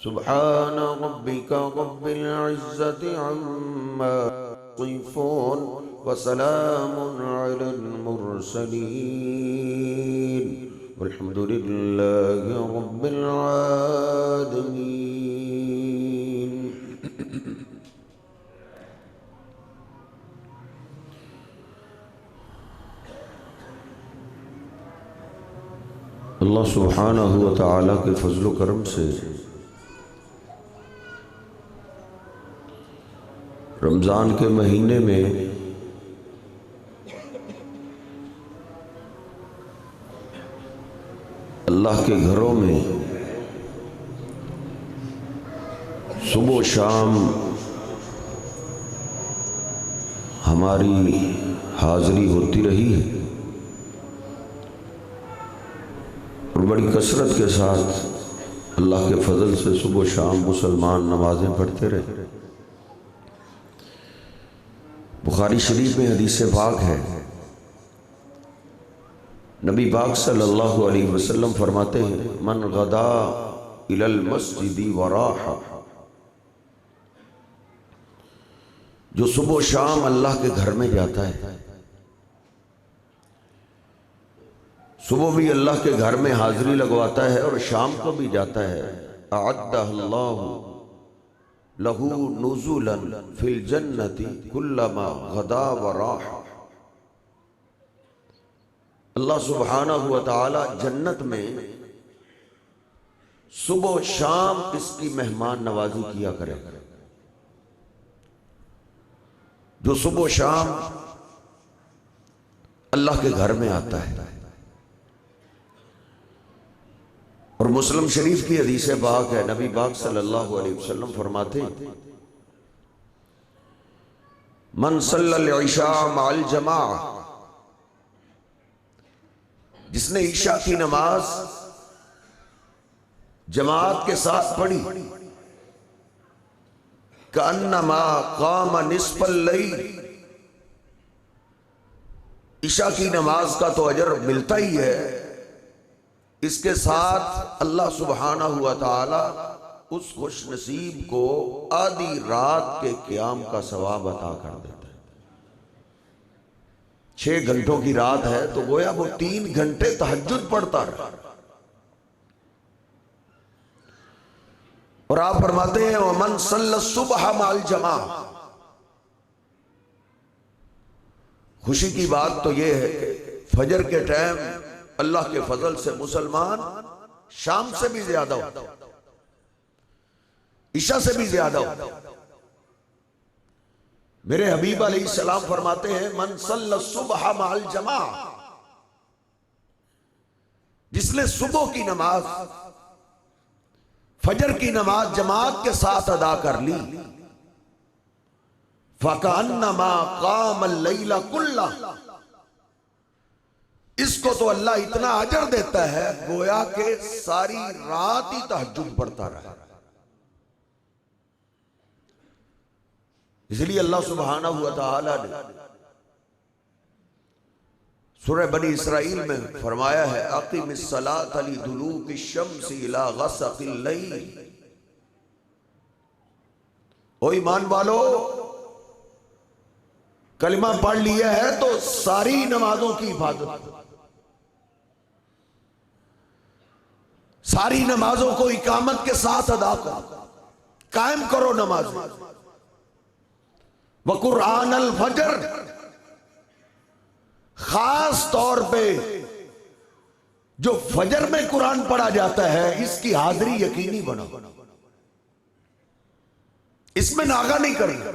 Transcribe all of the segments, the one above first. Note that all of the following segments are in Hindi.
सुब्हान रब्बिका रब्बिल इज्जति अम्मा यसिफून व सलामुन अलल मुरसलीन वल्हम्दुलिल्लाहि रब्बिल आलमीन। अल्लाह सुब्हानहु व तआला के फजल करम से रमज़ान के महीने में अल्लाह के घरों में सुबह शाम हमारी हाज़िरी होती रही है और बड़ी कसरत के साथ अल्लाह के फजल से सुबह शाम मुसलमान नमाजें पढ़ते रहे। बुखारी शरीफ में हदीस पाक है, नबी पाक सल्लल्लाहु अलैहि वसल्लम फरमाते हैं, मन गदा इलल मस्जिदी वराहा, जो सुबह शाम अल्लाह के घर में जाता है, सुबह भी अल्लाह के घर में हाजिरी लगवाता है और शाम को भी जाता है, अअद्दहल्लाहु लहू नुज़ुलन फिल जन्नति कुल्लमा गदा वराहा। अल्लाह सुब्हानहु व तआला जन्नत में सुबह शाम इसकी मेहमान नवाजी किया करे। जो सुबह शाम अल्लाह के घर में आता है। और मुस्लिम शरीफ की हदीस पाक है, नबी पाक सल्लल्लाहु अलैहि वसल्लम फरमाते, मन सल्लल इशा माल जमा, जिसने ईशा की नमाज जमात के साथ पढ़ी, कअन्नमा काम निस्फल लैल, ईशा की नमाज का तो अजर मिलता ही है, इसके साथ अल्लाह सुब्हानहु व तआला उस खुश नसीब को आधी रात के क़याम का सवाब अता कर देता है। 6 घंटों की रात है तो गोया वो 3 घंटे तहज्जुद पढ़ता रहा। और आप फरमाते हैं वमन सल्ला सुबह माल जमा, खुशी की बात तो यह है कि फजर के टाइम अल्लाह के फजल से मुसलमान शाम से भी ज्यादा होता, ईशा से भी ज्यादा होता। मेरे हबीब अलैहिस्सलाम फरमाते हैं मन सल्ला सुबह माल जमा, जिसने सुबह की नमाज फजर की नमाज जमात के साथ अदा कर ली, फकअन्नमा कामल लैला कुल्ला, इसको तो अल्लाह इतना अजर देता है गोया के सारी रात ही तहज्जुद पढ़ता रहा। इसलिए अल्लाह सुब्हानहु व तआला ने सूरह बनी इसराइल में फरमाया है, अक़िमिस सलात लिदुलूकिश शम्सी इला ग़सक़िल लैल, ओ ईमान वालो कलिमा पढ़ लिया है तो सारी नमाजों की हिफाजत, सारी नमाजों को इकामत के साथ अदा करो, कायम करो नमाज। व कुरान अल फजर, खास तौर पे जो फजर में कुरान पढ़ा जाता है इसकी हाजिरी यकीनी बनाओ, इसमें नागा नहीं करना,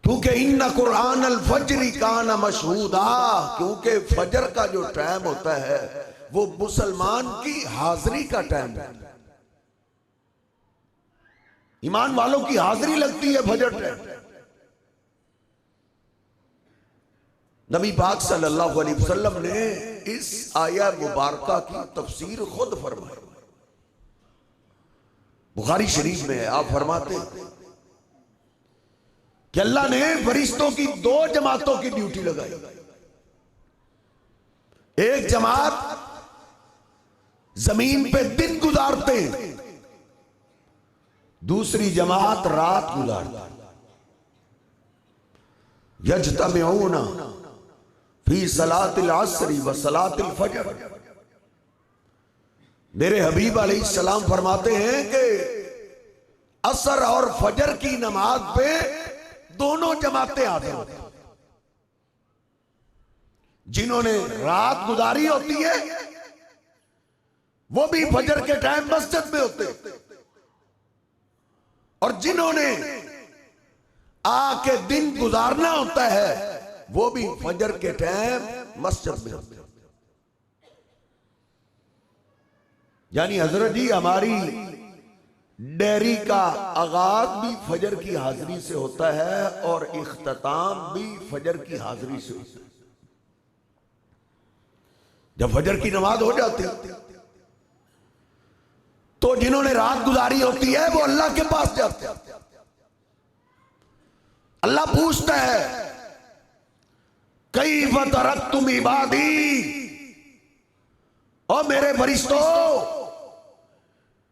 क्योंकि इन्ना कुरान अल फजरी काना मशहूदा, क्योंकि फजर का जो टाइम होता है वो मुसलमान की हाजिरी का टाइम है। ईमान वालों की हाजिरी लगती है फजर टाइम। नबी पाक सल्लल्लाहु अलैहि वसल्लम ने इस आया मुबारका की तफसीर खुद फरमाई, बुखारी शरीफ में है। आप फरमाते कि अल्लाह ने फरिश्तों की 2 जमातों की ड्यूटी लगाई। एक जमात जमीन पे दिन गुजारते हैं, दूसरी जमात रात गुजारती। यज्तमिऊना फी सलातिल अस्री व सलातिल फजर। मेरे हबीब अलैहिस्सलाम फरमाते हैं कि असर और फजर की नमाज पे दोनों जमातें आते हैं। जिन्होंने रात गुजारी होती है वो भी फजर के टाइम मस्जिद में होते हैं, और जिन्होंने आके दिन गुजारना होता है वो भी फजर के टाइम मस्जिद में होते हैं। यानी हजरत जी हमारी डेयरी का आगाज भी फजर की हाजिरी से होता है और इख्तिताम भी फजर की हाजिरी से होता है। जब फजर की नमाज हो जाती है तो जिन्होंने रात गुजारी होती है वो अल्लाह के पास जाते हैं। अल्लाह पूछता है कई तरक तुम इबादी, और मेरे फरिश्तों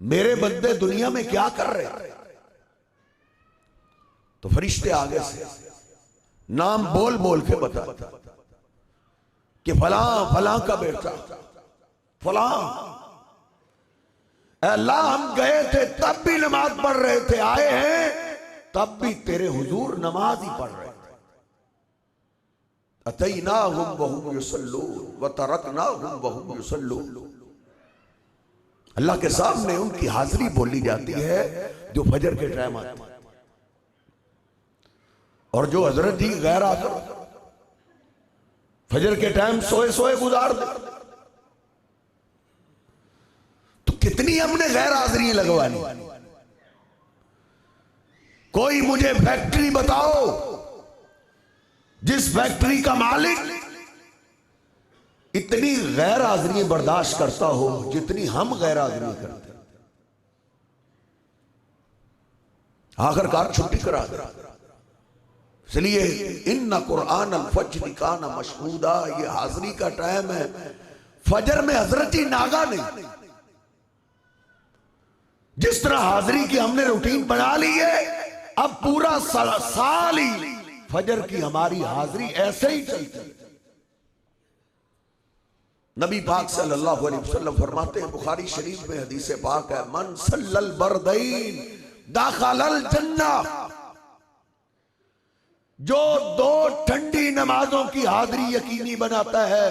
मेरे बंदे दुनिया में क्या कर रहे। तो फरिश्ते आगे से नाम बोल बोल के बता कि फलां फलां का बेटा फलां, अल्लाह हम गए थे तब भी नमाज पढ़ रहे थे, आए हैं तब भी तेरे हुजूर नमाज ही पढ़ रहे थे। अतैनाहुम वहुम युसल्लून व तरकनाहुम वहुम युसल्लून। अल्लाह के सामने उनकी हाजिरी बोली जाती है जो फजर के टाइम आती है, और जो हजरत जी गैर हाजिर फजर के टाइम सोए सोए गुजार दे, तो कितनी हमने गैर हाजिरी लगवानी। कोई मुझे फैक्ट्री बताओ जिस फैक्ट्री का मालिक इतनी गैर हाजिरी बर्दाश्त करता हो जितनी हम गैर हाजिरी करते हैं। आखिरकार छुट्टी करा दे। इसलिए इन्ना कुरान अल फज्र काना मशहूदा, ये हाजिरी का टाइम है। फजर में हजरत ही नागा नहीं। जिस तरह हाजिरी की हमने रूटीन बना ली है, अब पूरा साल ही फजर की हमारी हाजिरी ऐसे ही चलती है। नबी पाक सल्लल्लाहु अलैहि वसल्लम फरमाते हैं, बुखारी शरीफ में हदीस पाक है, मन सल्लल बरदैन दाखलल जन्नह। जो दो ठंडी नमाजों की हाजिरी यकीनी बनाता है,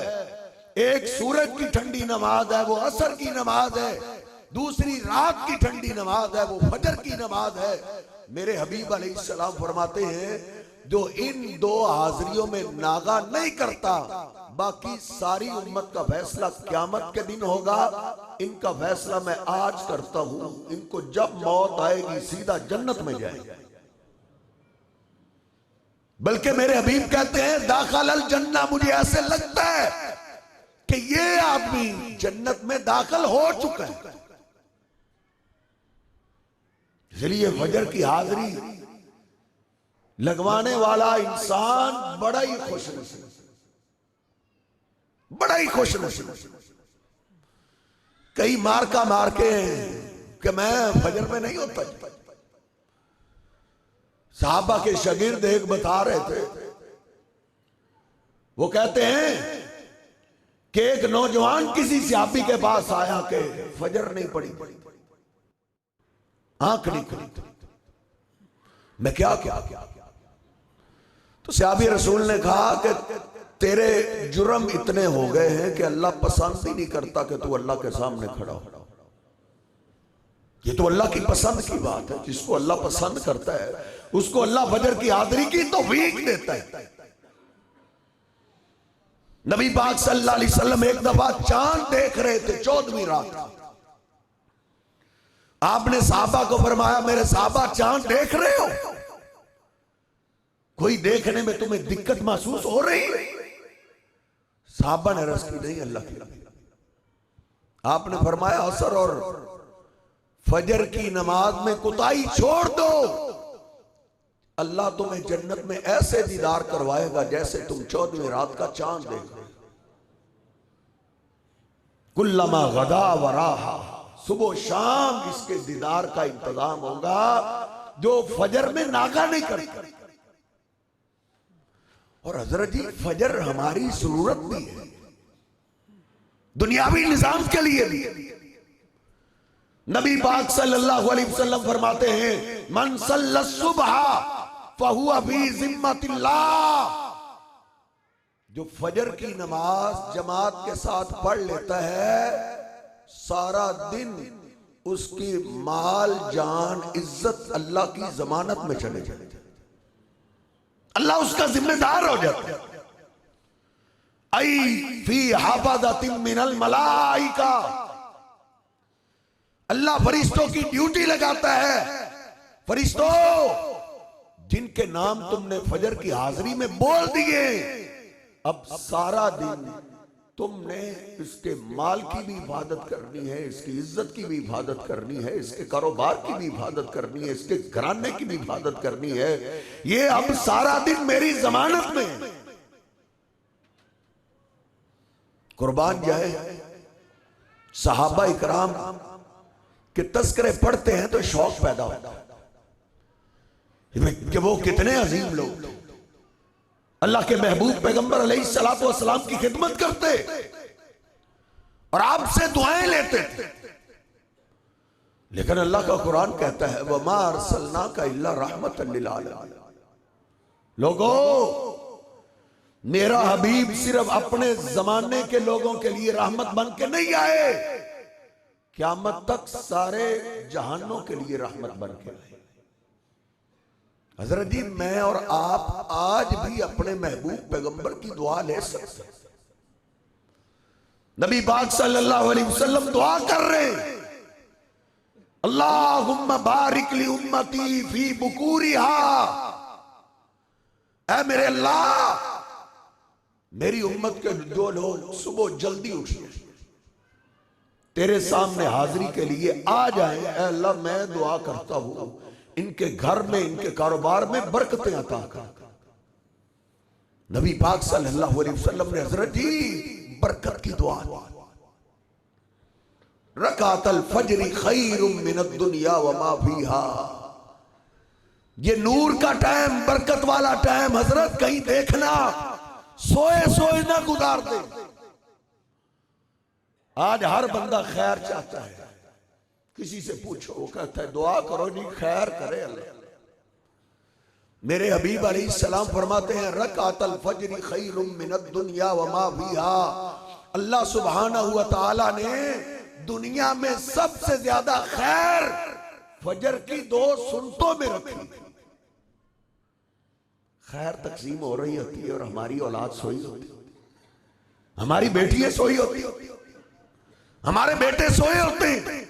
एक सूरज की ठंडी नमाज है वो असर की नमाज है, दूसरी रात की ठंडी नमाज है वो फजर की नमाज है। मेरे हबीब अलैहिस्सलाम फरमाते हैं जो इन दो हाजिरियों में नागा नहीं करता, बाकी सारी उम्मत का फैसला क़यामत के दिन होगा। इनका फैसला मैं आज करता हूं, इनको जब मौत आएगी सीधा जन्नत में जाएंगे। बल्कि मेरे हबीब कहते हैं दाखिल जन्नत, मुझे ऐसे लगता है कि ये आदमी जन्नत में दाखिल हो चुका है। इसलिए फजर की हाजिरी लगवाने वाला इंसान बड़ा ही खुशनसीब, बड़ा ही खुशनसीब। कई मार का मार के कि मैं फजर में नहीं होता। साहबा के शागिर्द एक बता रहे थे, वो कहते हैं कि एक नौजवान किसी सहाबी के पास आया कि फजर नहीं पड़ी, आंख नहीं खुली, मैं क्या क्या क्या। तो सहाबी रसूल ने कहा कि तेरे जुर्म इतने हो गए हैं कि अल्लाह पसंद ही नहीं करता कि तू अल्लाह के सामने खड़ा हो। ये तो अल्लाह की पसंद की बात है। जिसको अल्लाह पसंद करता है उसको अल्लाह फजर की हाजिरी की तौफीक देता है। नबी पाक सल्लल्लाहु अलैहि वसल्लम एक दफा चांद देख रहे थे 14वीं रात। आपने साहबा को फरमाया, मेरे साहबा चांद देख रहे हो, कोई देखने में तुम्हें दिक्कत महसूस हो रही? साहबा ने रस की नहीं अल्लाह की। आपने फरमाया असर और फजर की नमाज में कुताही छोड़ दो, अल्लाह तुम्हें जन्नत में ऐसे दीदार करवाएगा जैसे तुम 14वीं रात का चांद देख रहे। कुल्लमा गदा वराहा, सुबह शाम इसके दीदार का इंतजाम होगा, जो फजर में नागा नहीं करता। और हजरत जी फजर हमारी जरूरत भी है, दुनियावी निजाम के लिए भी। नबी पाक सल्लल्लाहु अलैहि वसल्लम फरमाते हैं, मन सल्ला सुबह फहुवा फी जिम्मतिल्लाह, जो फजर की नमाज जमात के साथ पढ़ लेता है, सारा दिन उसकी माल जान इज्जत अल्लाह की जमानत में चले जाते, अल्लाह उसका जिम्मेदार हो जाता है। आई फी हाफाज़तिन मिनल मलाइका, अल्लाह फरिश्तों की ड्यूटी लगाता है। फरिश्तों, जिनके नाम तुमने फजर की हाजिरी में बोल दिए, अब सारा दिन तुमने इसके माल की भी हिफाजत करनी है, इसकी इज्जत की भी हिफाजत करनी है, इसके कारोबार की भी हिफाजत करनी है, इसके घराने की भी हिफाजत करनी है। ये अब सारा दिन मेरी जमानत में। कुर्बान जाए, सहाबा इकराम के तस्करे पढ़ते हैं तो शौक पैदा होता है कि वो कितने अजीम लोग अल्लाह के महबूब पैगंबर अलैहिस्सलातु वस्सलाम की खिदमत करते और आपसे दुआएं लेते थे। लेकिन अल्लाह का कुरान कहता है, वमा अरसलनाका इल्ला रहमतन लिल आलमीन, लोगों, मेरा हबीब सिर्फ अपने जमाने के लोगों के लिए रहमत बन के नहीं आए, क़यामत तक सारे जहानों के लिए रहमत बन के आए। हजरत जी, मैं और आप आज भी अपने महबूब पैगंबर की दुआ ले सकते हैं। नबी पाक सल्लल्लाहु अलैहि वसल्लम दुआ कर रहे हैं, अल्लाहुम्मा बारिक ली उम्मती फी बुकूरिहा, ऐ मेरे अल्लाह, मेरी उम्मत के जो लोग सुबह जल्दी उठे तेरे सामने हाजिरी के लिए आ जाए, ऐ अल्लाह मैं दुआ करता हूं इनके घर में, इनके कारोबार में बरकतें अता कर। नबी पाक सल्लल्लाहु अलैहि वसल्लम ने हजरत जी बरकत की दुआ, रकातल फज्र खैरुम मिनद दुनिया व मा फीहा, ये नूर का टाइम, बरकत वाला टाइम हजरत कहीं देखना, सोए सोए ना गुजार दे। आज हर बंदा खैर चाहता है, किसी से पूछो वो कहता है दुआ करो, नहीं खैर करे अल्लाह। मेरे हबीब अलैहिस्सलाम फरमाते हैं, रकातल फज्र खैरुम मिनद दुनिया व मा फीहा, अल्लाह सुब्हानहू व तआला ने दुनिया में सबसे ज्यादा खैर फजर की 2 सुन्नतों में रखी। खैर तकसीम हो रही होती है और हमारी औलाद सोई होती, हमारी बेटियां सोई होती, हमारे बेटे सोए होते हैं।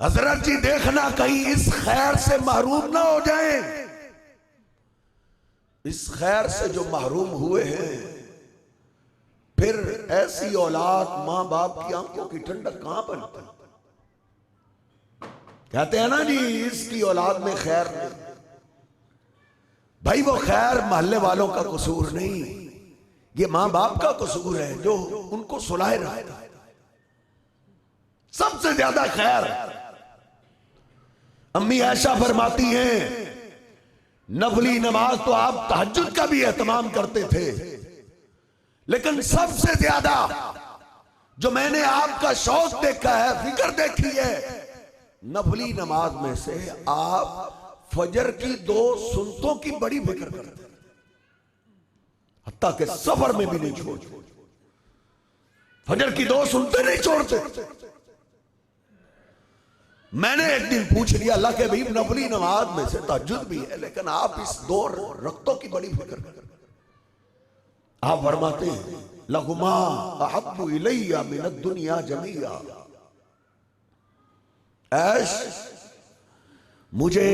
हजरत जी देखना कहीं इस खैर से महरूम ना हो जाए। इस खैर से जो महरूम हुए हैं, फिर ऐसी औलाद मां बाप की आंखों की ठंडक कहां बनती। कहते हैं ना जी, इसकी औलाद में खैर नहीं। भाई वो खैर मोहल्ले वालों का कसूर नहीं, ये मां बाप का कसूर है जो उनको सुलाए रहा है। सबसे ज्यादा खैर अम्मी आयशा फरमाती हैं, नफली नमाज तो आप तहज्जुद का भी एहतमाम करते थे, लेकिन सबसे ज्यादा जो मैंने आपका शौक देखा है, फिक्र देखी है, नफली नमाज में से आप फजर की 2 सुन्नतों की बड़ी फिक्र करते हैं, हत्ता के सफर में भी नहीं छोड़ते। फजर की 2 सुन्नतें नहीं छोड़ते। मैंने एक दिन पूछ लिया, अल्लाह के हबीब नफली नमाज में से तहज्जुद भी है, लेकिन आप इस 2 रक्तों की बड़ी फिक्र करते हैं। आप फरमाते हैं, लहुमा अहब्बु इलैया मिनद दुनिया जमीया, ऐश मुझे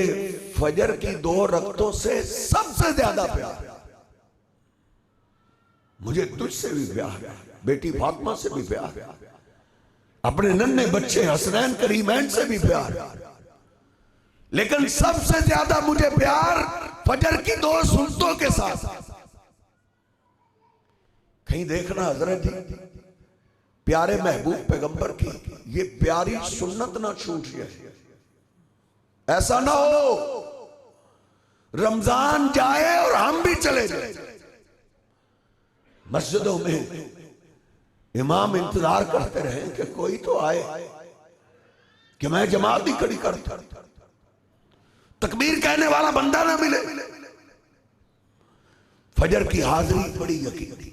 फजर की 2 रक्तों से सबसे ज्यादा प्यार, मुझे तुझसे भी प्यार, बेटी फातिमा से भी प्यार, अपने नन्हे बच्चे हसनैन करीमैन से भी प्यार, लेकिन सबसे ज्यादा मुझे प्यार फजर की 2 सुन्नतों के साथ। कहीं देखना हजरत जी, प्यारे महबूब पैगंबर की ये प्यारी सुन्नत ना छूट जाए। ऐसा ना हो रमजान जाए और हम भी चले जाए। मस्जिदों में इमाम इंतजार करते रहे कि कोई तो आए कि मैं जमात ही खड़ी करता, तकबीर कहने वाला बंदा ना मिले। फजर की हाजिरी बड़ी यकीनी।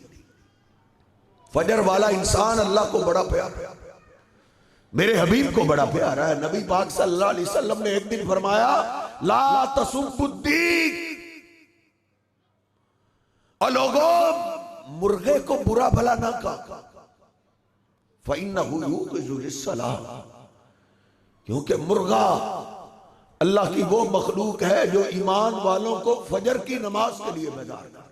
फजर वाला इंसान अल्लाह को बड़ा प्यारा, मेरे हबीब को बड़ा प्यारा है। नबी पाक सल्लल्लाहु अलैहि वसल्लम ने एक दिन फरमाया, ला तसुब्बुद्दीन, और लोगों मुर्गे को बुरा भला ना कहा, फ़इन्नहु युक़िज़ु लिस्सलाह, क्योंकि मुर्गा अल्लाह की वो मखलूक है जो ईमान वालों को फजर की नमाज के लिए बेदार करता।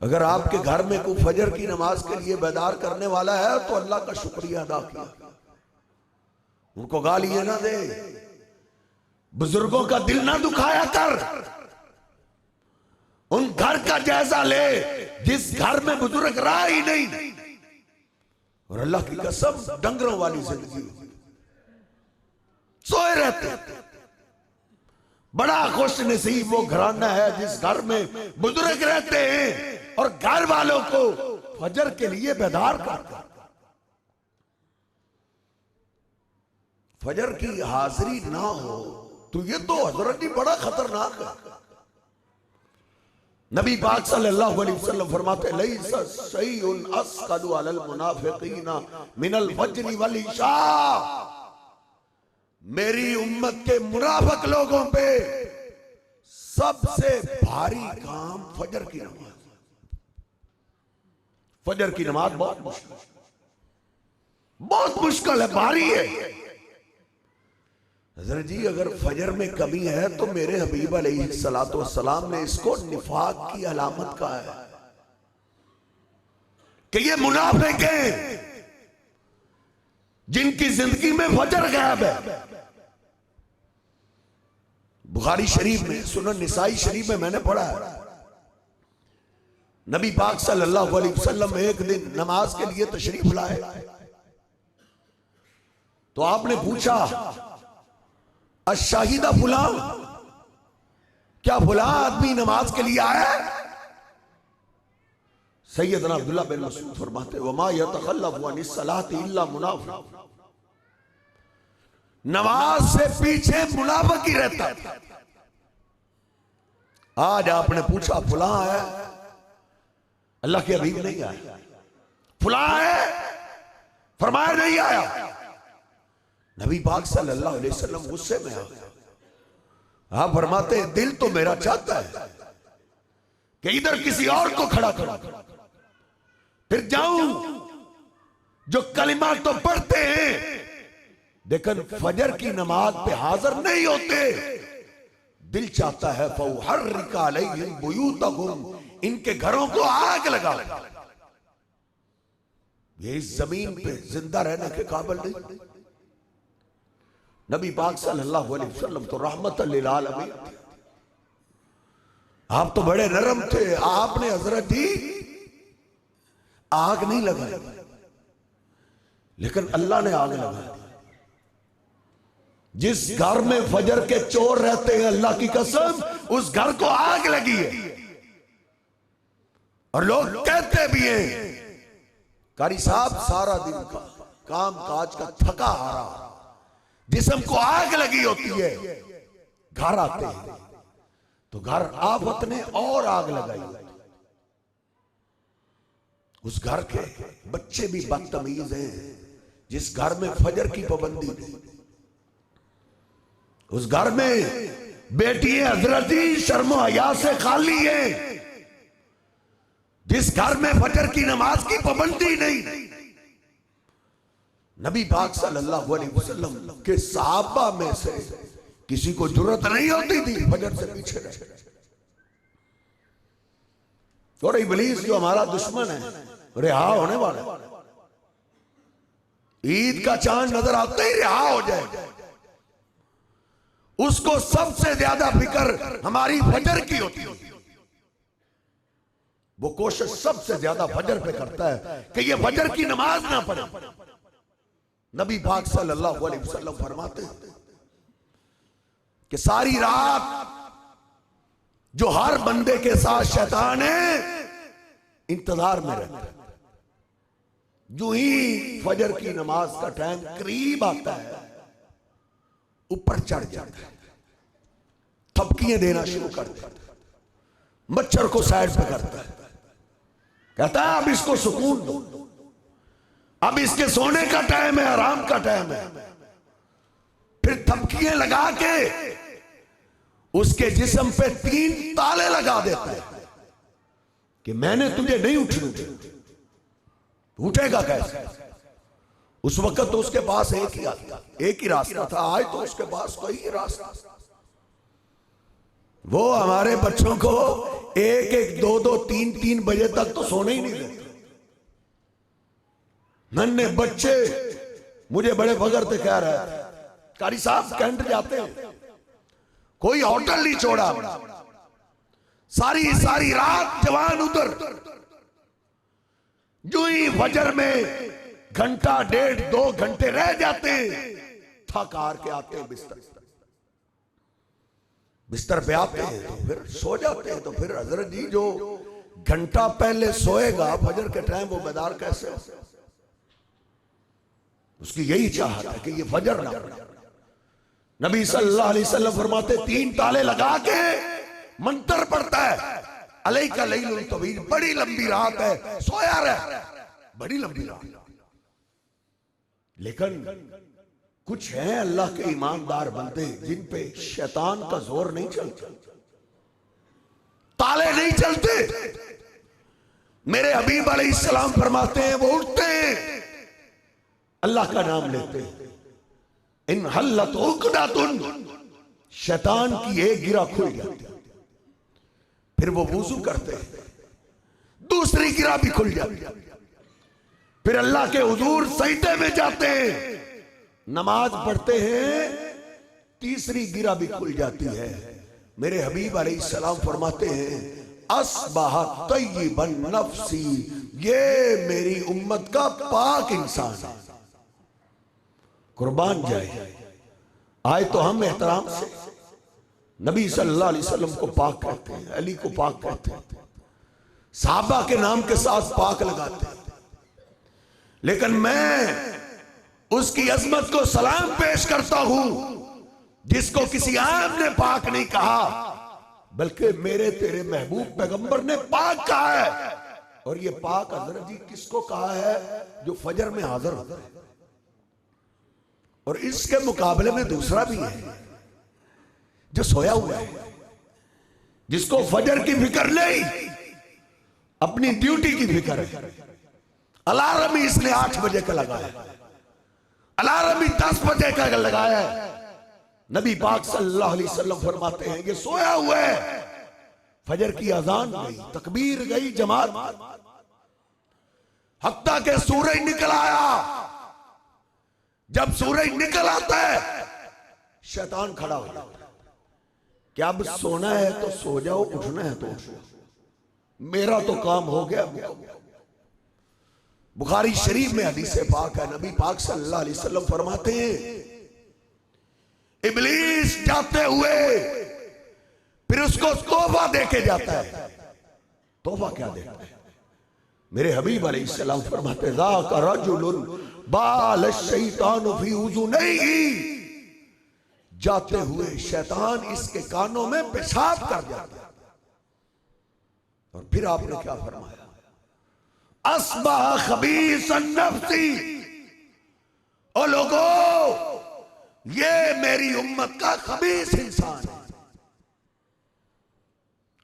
अगर आपके घर में कोई फजर की नमाज के लिए बेदार करने वाला है तो अल्लाह का शुक्रिया अदा किया। उनको गालियां ना दे, बुजुर्गों का दिल ना दुखाया कर, उन घर का जायजा ले जिस घर में बुजुर्ग रहा ही नहीं। और अल्लाह की कसम डंगरों वाली जिंदगी, सोए रहते। बड़ा खुश नसीब वो घराना है जिस घर में बुजुर्ग रहते हैं और घर वालों को फजर के लिए बेदार करता। फजर की हाजिरी ना हो तो ये तो हजरत ही बड़ा खतरनाक है। नबी पाक सल्लल्लाहु अलैहि वसल्लम फरमाते, लैसा शैउन अस्क़लु अलल मुनाफ़िक़ीना मिनल फज्रि वल इशा, मेरी उम्मत के मुनाफिक लोगों पे सबसे भारी काम फजर की नमाज। फजर की नमाज बहुत मुश्किल है, भारी है। हज़रत जी अगर फजर में कमी है तो मेरे हबीब अलैहिस्सलातु वस्सलाम ने इसको निफाक की अलामत कहा है कि ये मुनाफिक हैं जिनकी जिंदगी में फजर गायब है। बुखारी शरीफ में, सुनन निसाई शरीफ में मैंने पढ़ा है, नबी पाक सल्लल्लाहु अलैहि वसल्लम एक दिन नमाज के लिए तशरीफ लाए तो आपने पूछा, अशाहिदा फुला, क्या फुला आदमी नमाज के लिए आया है? सैयदना अब्दुल्लाह बिन मसूद फरमाते, वमा यतखल्लफु अनिस सलाति इल्ला मुनाफिक, नमाज से पीछे मुनाफिक ही रहता था। आज आपने पूछा फुला है, अल्लाह के हबीब नहीं आया। फुला है, फरमाया नहीं आया। नबी पाक सल्लल्लाहु अलैहि वसल्लम गुस्से में आ गए। आप फरमाते, दिल तो मेरा चाहता है कि इधर किसी और को खड़ा करो, फिर जाऊं जो कलिमा तो पढ़ते हैं लेकिन फजर की नमाज पे हाजिर नहीं होते। दिल चाहता है फउहर्रिका अलैहिम बुयूतहुम, इनके घरों को आग लगा। ये इस जमीन पे जिंदा रहने के काबिल नहीं। नबी पाक सल्लल्लाहु अलैहि वसल्लम तो रहमत लिल आलमीन, आप तो बड़े नरम थे। आपने हजरत ही आग नहीं लगाई, लेकिन अल्लाह ने आग लगाई। जिस घर में फजर के चोर रहते हैं, अल्लाह की कसम उस घर को आग लगी है। और लोग कहते भी हैं, कारी साहब सारा दिन का काम काज का थका हारा, जिस्म को आग लगी होती है, घर आते हैं तो घर आफत ने और आग लगाई होती। उस घर के बच्चे भी बदतमीज हैं जिस घर में फजर की पाबंदी नहीं। उस घर में बेटियां हजरती शर्म हया से खाली है जिस घर में फजर की नमाज की पाबंदी नहीं। नबी पाक सल्लल्लाहु अलैहि वसल्लम के सहाबा में से किसी को जरूरत नहीं होती थी फजर से पीछे रहे। और इब्लीस जो हमारा दुश्मन है रिहा होने वाला, ईद का चांद नजर आते ही रिहा हो जाए। उसको सबसे ज्यादा फिक्र हमारी फजर की होती है। वो कोशिश सबसे ज्यादा फजर पे करता है कि ये फजर की नमाज ना पढ़े। नबी पाक सल्लल्लाहु अलैहि वसल्लम फरमाते हैं कि सारी रात जो हर बंदे के साथ शैतान है इंतजार में रहता है, जो ही फजर की नमाज का टाइम करीब आता है ऊपर चढ़ जाता है, थपकियां देना शुरू कर देता है, मच्छर को साइड पे करता है, कहता है अब इसको सुकून दो, अब इसके सोने का टाइम है, आराम का टाइम है। फिर थपकियां लगा के उसके जिस्म पे 3 ताले लगा देता है कि मैंने तुझे नहीं उठने दिया। उठेगा कैसे? उस वक्त तो उसके पास एक ही रास्ता था, आज तो उसके पास कोई रास्ता। वो हमारे बच्चों को 1-1, 2-2, 3-3 बजे तक तो सोने ही नहीं देते। नन्हे बच्चे मुझे बड़े फख्र से कह रहे हैं, कारी साहब कैंट जाते हैं, कोई होटल नहीं छोड़ा, सारी रात जवान उधर, जो ही फजर में घंटा 1.5-2 घंटे रह जाते, थक हार के आते हैं बिस्तर पे आते हैं तो फिर सो जाते हैं। तो फिर हजरत जी जो घंटा पहले सोएगा फजर के टाइम वो बेदार कैसे हो? उसकी यही चाहत है कि ये फजर ना पड़े। नबी सल्लल्लाहु अलैहि वसल्लम फरमाते 3 ताले लगा के मंत्र पड़ता है, अलैका लैलुल तवील, बड़ी लंबी रात है, सोया रह, बड़ी लंबी रात। लेकिन कुछ हैं अल्लाह के ईमानदार बंदे जिन पे शैतान का जोर नहीं चलता, ताले नहीं चलते। मेरे हबीब अलैहिस्सलाम फरमाते हैं वो उठते हैं, अल्लाह का नाम लेते हैं, इन हल्लत उक़दातुन, शैतान की एक गिरा खुल जाती है, फिर वो वुजू करते हैं, दूसरी गिरा भी खुल जाती है, फिर अल्लाह के हुजूर सजदे में जाते हैं, नमाज पढ़ते हैं, तीसरी गिरा भी खुल जाती है। मेरे हबीब अलैहिस्सलाम फरमाते हैं अस्बह तय्यिबन नफ्सी, ये मेरी उम्मत का पाक इंसान है। कुर्बान जाए, आए तो हम एहतराम से नबी सल्लल्लाहु अलैहि वसल्लम को पाक कहते हैं, अली को पाक कहते हैं, साहबा के नाम के साथ पाक लगाते हैं। लेकिन मैं उसकी अजमत को सलाम पेश करता हूं जिसको किसी आम ने पाक नहीं कहा, बल्कि मेरे तेरे महबूब पैगंबर ने पाक कहा है। और ये पाक हजरत जी किसको कहा है? जो फजर में हाजिर होता है। और इसके मुकाबले में दूसरा भी है जो सोया हुआ है, जिसको फजर की फिक्र नहीं, अपनी ड्यूटी की फिक्र है। अलार्म ही इसने 8 बजे का लगाया, अलार्म ही 10 बजे का लगाया है। नबी पाक सल्लल्लाहु अलैहि वसल्लम फरमाते हैं ये सोया हुआ है, फजर की अजान गई, तकबीर गई, जमात, हत्ता के सूरज निकल आया। जब सूरज निकल आता है शैतान खड़ा हो जाता है कि अब सोना है तो सो जाओ, उठना है तो उठो, मेरा तो काम हो गया। बुखारी शरीफ में हदीस पाक है, नबी पाक सल्लल्लाहु अलैहि वसल्लम फरमाते हैं इब्लीस जाते हुए फिर उसको तोहफा देके जाता है। तोहफा क्या देता है? मेरे हबीब अलैहिस्सलाम फरमाते ज़ाका रजुलुन बाल शैतान फी उज़ुनैहि, जाते हुए शैतान इसके कानों में पेशाब कर जाता है। और फिर आपने क्या फरमाया? अस्बह खबीसन नफ्सी, ओ लोगों ये मेरी उम्मत का खबीस इंसान है।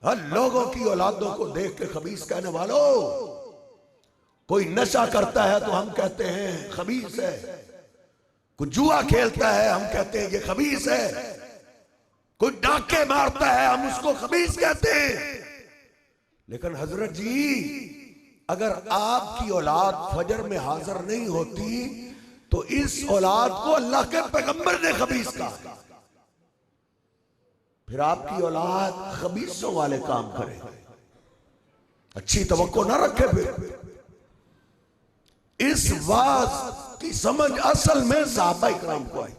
हर लोगों की औलादों को देख के खबीस कहने वालों, कोई नशा करता है तो हम कहते हैं खबीस है, कोई जुआ खेलता है हम कहते हैं ये खबीस है, कोई डाके मारता है हम उसको खबीस कहते हैं। लेकिन हजरत जी अगर आपकी औलाद फजर में हाजिर नहीं होती तो इस औलाद को अल्लाह के पैगंबर ने खबीस कहा। फिर आपकी औलाद खबीसों वाले काम करे, अच्छी तवक्को ना रखे फिर। इस बात की समझ असल में सहाबा इकराम को आई।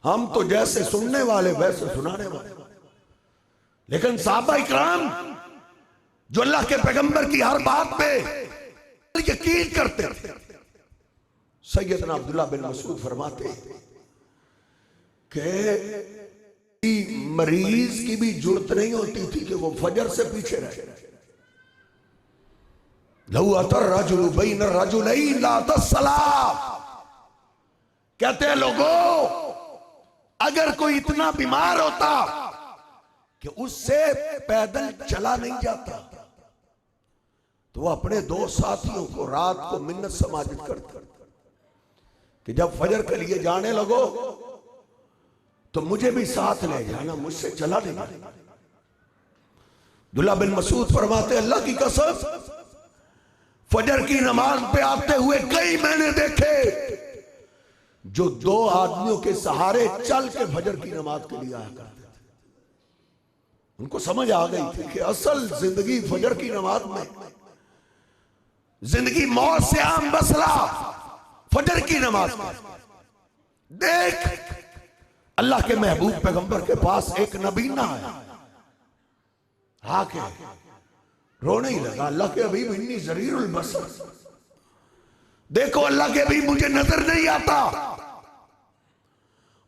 हम तो जैसे सुनने वाले वैसे सुनाने वाले, लेकिन सहाबा इकराम जो अल्लाह के पैगंबर की हर बात पे यकीन करते थे। सैयदना अब्दुल्लाह बिन मसूद फरमाते कि मरीज की भी जुर्त नहीं होती थी कि वो फजर से पीछे रहे। लहू अतर रजुल बैन रजुलैन ला तस्सलाम, कहते हैं लोगों, अगर कोई इतना बीमार होता कि उससे पैदल चला नहीं जाता तो वो अपने दो साथियों को रात को मिन्नत समाजित करता कि जब फजर के लिए जाने लगो तो मुझे भी साथ ले जाना, मुझसे चला नहीं जाना। अब्दुल्लाह बिन मसूद फरमाते अल्लाह की कसम, फजर की नमाज पे आते हुए कई मैंने देखे जो दो आदमियों के सहारे चल के फजर की नमाज के लिए आया करते थे। उनको समझ आ गई थी कि असल जिंदगी फजर की नमाज में, जिंदगी मौत से आम मसला फजर की नमाज में। देख, अल्लाह के महबूब पैगंबर के पास एक नबीना आया, आके रोने ही लगा। अल्लाह के हबीब इन्नी जरीरुल बसर, देखो अल्लाह के हबीब मुझे नजर नहीं आता।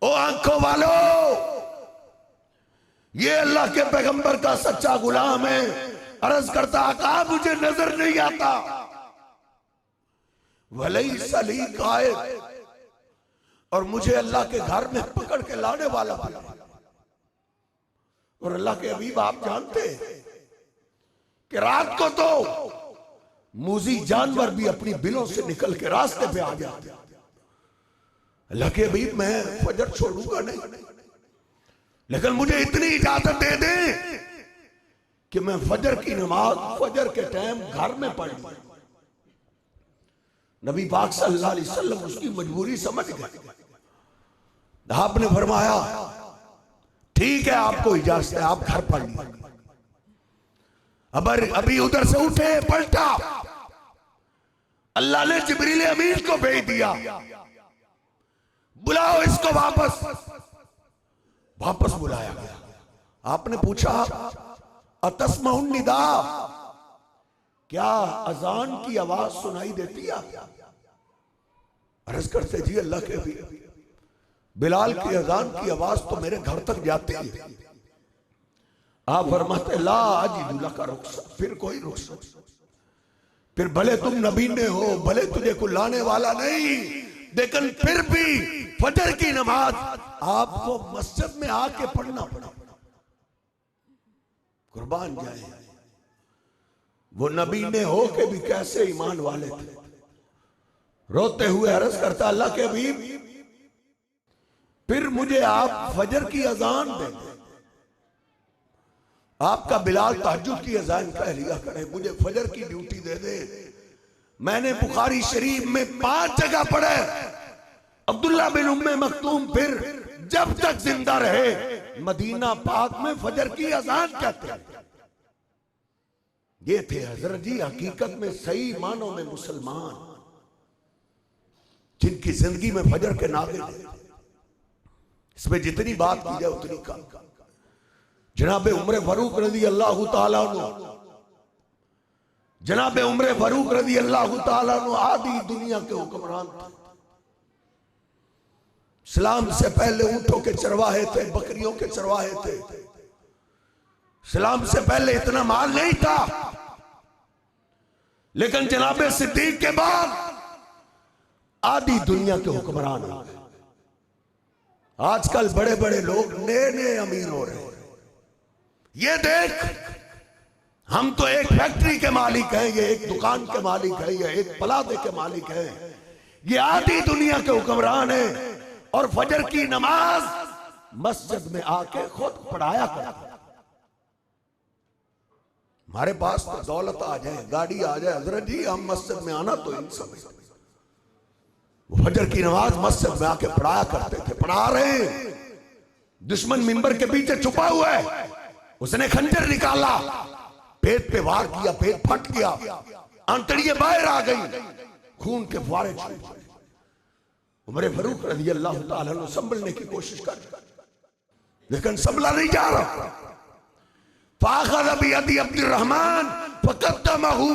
ओ आंखों वालों, ये अल्लाह के पैगंबर का सच्चा गुलाम है, अर्ज करता आका मुझे नजर नहीं आता। वलई सली कायद, और मुझे अल्लाह के घर में पकड़ के लाने वाला बना। और अल्लाह के हबीब आप जानते हैं कि रात को तो मूजी जानवर भी अपनी बिलों से निकल के रास्ते पे आ जाते। अल्लाह के हबीब मैं फजर छोड़ूंगा नहीं, लेकिन मुझे इतनी इजाजत दे दे कि मैं फजर की नमाज फजर के टाइम घर में पढ़ लूं। नबी पाक सल्लल्लाहु अलैहि वसल्लम उसकी मजबूरी समझ गए। आपने फरमाया ठीक है, आपको इजाजत है, आप घर पढ़ लीजिए। अभी उधर से उठे, पलटा, अल्लाह ने जिब्रील अमीन को भेज दिया, बुलाओ इसको वापस। वापस बुलाया गया। आपने पूछा अतस्माउन निदा, क्या अजान की आवाज सुनाई देती है? अर्ज करते जी अल्लाह के भी, बिलाल की अजान की आवाज तो मेरे घर तक जाती है। आप फरमाते ला अजिदु लका रुख्सा, फिर कोई रुख्सा, फिर भले तुम नबी ने हो, भले तुझे कोई लाने वाला नहीं, लेकिन फिर भी फजर की नमाज आपको मस्जिद में आके पढ़ना पड़ा। कुर्बान जाए, वो नबी ने हो के भी कैसे ईमान वाले थे। रोते हुए अर्ज करता अल्लाह के हबीब, फिर मुझे आप फजर की अजान दे दें। आपका बिलाल तहज्जुद की अजान कह लिया करे, मुझे फजर की ड्यूटी दे दे। मैंने बुखारी शरीफ में 5 जगह पढ़े, अब्दुल्ला बिन उम्मे मखतूम फिर जब तक जिंदा रहे मदीना पाक में फजर की अजान कहते हैं। ये थे हजरत जी हकीकत में सही मानों में मुसलमान, जिनकी जिंदगी में फजर के नागे थे। इसमें जितनी बात की जाए उतनी कम। जनाबे उम्र फारूक रजी अल्लाह ताला अन्हु, जनाबे उम्र फारूक रजी अल्लाह ताला अन्हु आधी दुनिया के हुक्मरान थे। इस्लाम से पहले ऊंटों के चरवाहे थे, बकरियों के चरवाहे थे। इस्लाम से पहले इतना माल नहीं था, लेकिन जनाबे सिद्दीक के बाद आधी दुनिया के हुक्मरान हो गए। आजकल बड़े बड़े लोग नए नए अमीर हो रहे हैं। ये देख, हम तो एक फैक्ट्री के मालिक हैं, ये एक दुकान के मालिक है, ये एक प्लाजे के मालिक है, ये आधी दुनिया के हुक्मरान है। और फजर की नमाज मस्जिद में आके खुद पढ़ाया करते। हमारे पास तो दौलत आ जाए, गाड़ी आ जाए, हजरत जी हम मस्जिद में आना तो इन सब फजर की नमाज मस्जिद में आके पढ़ाया करते थे। पढ़ा रहे हैं, दुश्मन मिंबर के पीछे छुपा हुआ है, उसने खंजर निकाला, पेट पे वार किया, पेट फट गया, आंतड़ियां बाहर आ गई, खून के फुहारे छूट पड़े। उमर फारूक रज़ी अल्लाह ताला अन्हु संभलने की कोशिश कर, लेकिन संभला नहीं जा रहा। फाखज़ बियदी अब्दुर्रहमान फक़द्दमहू,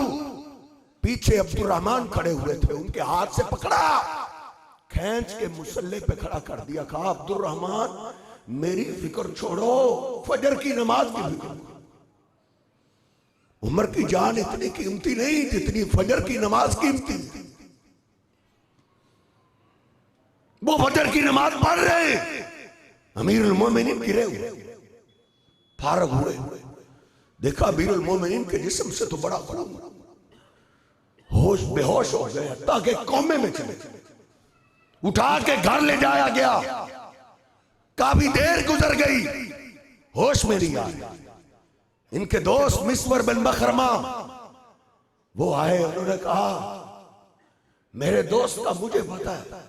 पीछे अब्दुर्रहमान खड़े हुए थे, उनके हाथ से पकड़ा, खींच के मुसल्ले पे खड़ा कर दिया। कहा अब्दुर्रहमान मेरी फिक्र छोड़ो, फजर की नमाज की फिक्र। उमर की जान इतनी कीमती नहीं जितनी फजर की नमाज कीमती। वो फजर की नमाज पढ़ रहे, अमीरुल मोमिनीन गिरे हुए, फारग हुए, देखा अमीरुल मोमिनीन के जिस्म से तो बड़ा खून, होश बेहोश हो गए, ताकि कोमे में चले, उठा के घर ले जाया गया। काफी देर गुजर गई, होश में नहीं आया। इनके दोस्त मिस्वर बिन मखरमा वो आए, उन्होंने कहा मेरे दोस्त का मुझे पता है,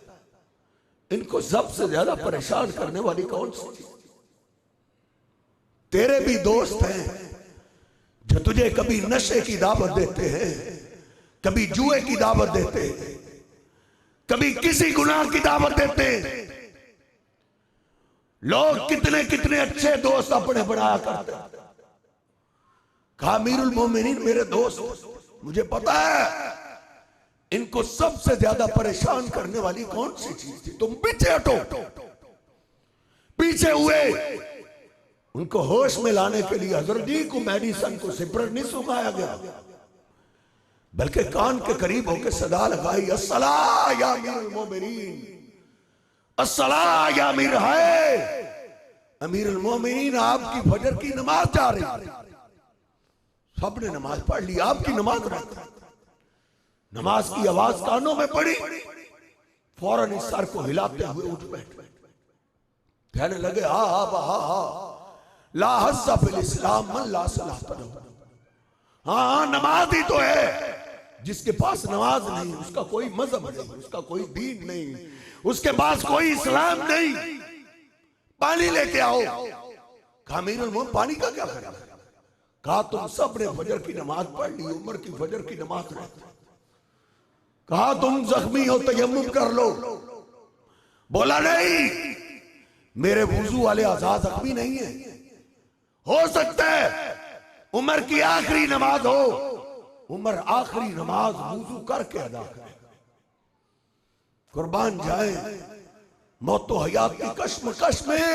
इनको सबसे ज्यादा परेशान करने वाली कौन सी चीज? तेरे भी दोस्त हैं जो तुझे कभी नशे की दावत देते हैं, कभी जुए की दावत देते हैं, कभी किसी गुनाह की दावत देते हैं। लोग कितने कितने अच्छे दोस्त अपने बनाया करते हैं। कहा अमीरुल मोमिनीन मेरे दोस्त, मुझे पता है इनको सबसे ज्यादा परेशान करने वाली कौन सी चीज थी। तुम पीछे हटो। पीछे हुए, उनको होश में लाने के लिए हजरत जी को मेडिसन को सिपरट नहीं सुखाया गया, बल्कि कान के करीब होकर सदा लगाई, अस्सला या अमीरुल मोमिनीन, अस्सला या अमीर है, अमीरुल मोमिनीन आपकी फजर की नमाज जा रही। सबने नमाज पढ़ ली, आपकी नमाज रही। नमाज की आवाज कानों में पड़ी, फौरन इस सर को हिलाते हुए उठ बैठे, कहने लगे हा हा हा हा ला हस्सा फिल इस्लाम मन ला सलाह लो। हाँ नमाज ही तो है, जिसके पास नमाज नहीं उसका कोई मजहब नहीं, उसका कोई दीन नहीं, उसके पास कोई इस्लाम नहीं। पानी लेके आओ। कहा अमीरुल मोमिनीन पानी का क्या करें? कहा तुम सब ने फजर की नमाज पढ़ ली, उमर की फजर की नमाज रही। कहा तुम जख्मी हो तयम्मुम कर लो। बोला नहीं, मेरे वुजू वाले आज़ा जख्मी नहीं है। हो सकता है उमर की आखिरी नमाज हो, उमर आखिरी नमाज वुजू करके अदा करे। कुर्बान जाए, मौतो हयात की कश्मकश में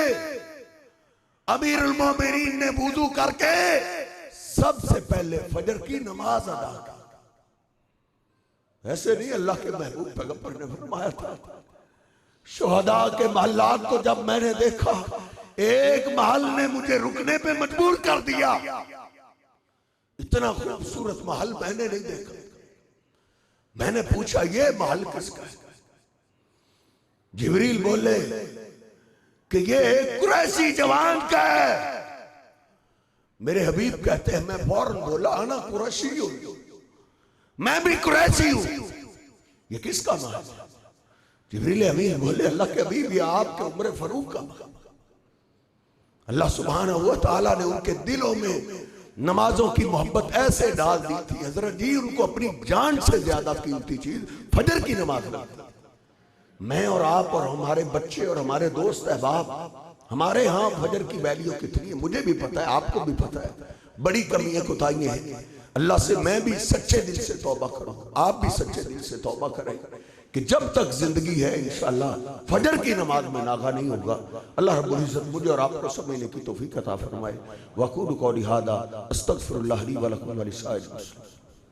अमीरुल मोमिनीन ने वुजू करके सबसे पहले फजर की नमाज अदा की। ऐसे नहीं, अल्लाह के महबूब पैगंबर ने फरमाया था, शुहदा के महल्लात को जब मैंने देखा, एक महल ने मुझे रुकने पे मजबूर कर दिया। इतना खूबसूरत महल मैंने नहीं देखा। मैंने पूछा ये महल किसका है? जिब्रील बोले कि ये एक कुरैशी जवान का है। मेरे हबीब कहते हैं, मैं फौरन बोला आना कुरैशी हूं, मैं भी कुरैशी हूं, ये किसका महल? जिब्रील अमीन बोले अल्लाह के हबीब ये आपके उमर फारूक का। अल्लाह सुब्हानहू व तआला ने उनके दिलों में नमाजों की मोहब्बत ऐसे डाल दी थी, हजरत जी उनको अपनी जान से ज्यादा कीमती चीज फजर की नमाज लगती। मैं और आप और हमारे बच्चे और हमारे दोस्त अहबाब, हमारे यहाँ फजर की वैल्यू कितनी है मुझे भी पता है, आपको भी पता है। बड़ी कमियां कोताहियां हैं। अल्लाह से मैं भी सच्चे दिल से तौबा करूं, आप भी सच्चे दिल से तौबा करें कि जब तक जिंदगी है इंशाअल्लाह फजर की नमाज में नागा नहीं होगा। अल्लाह रब्बुल इज्जत मुझे और आपको समझने की तौफीक अता फरमाए। वक़ूलु क़ौली हादा अस्तग़फिरुल्लाह ली व लकुम व लिसाइरिल मुस्लिमीन।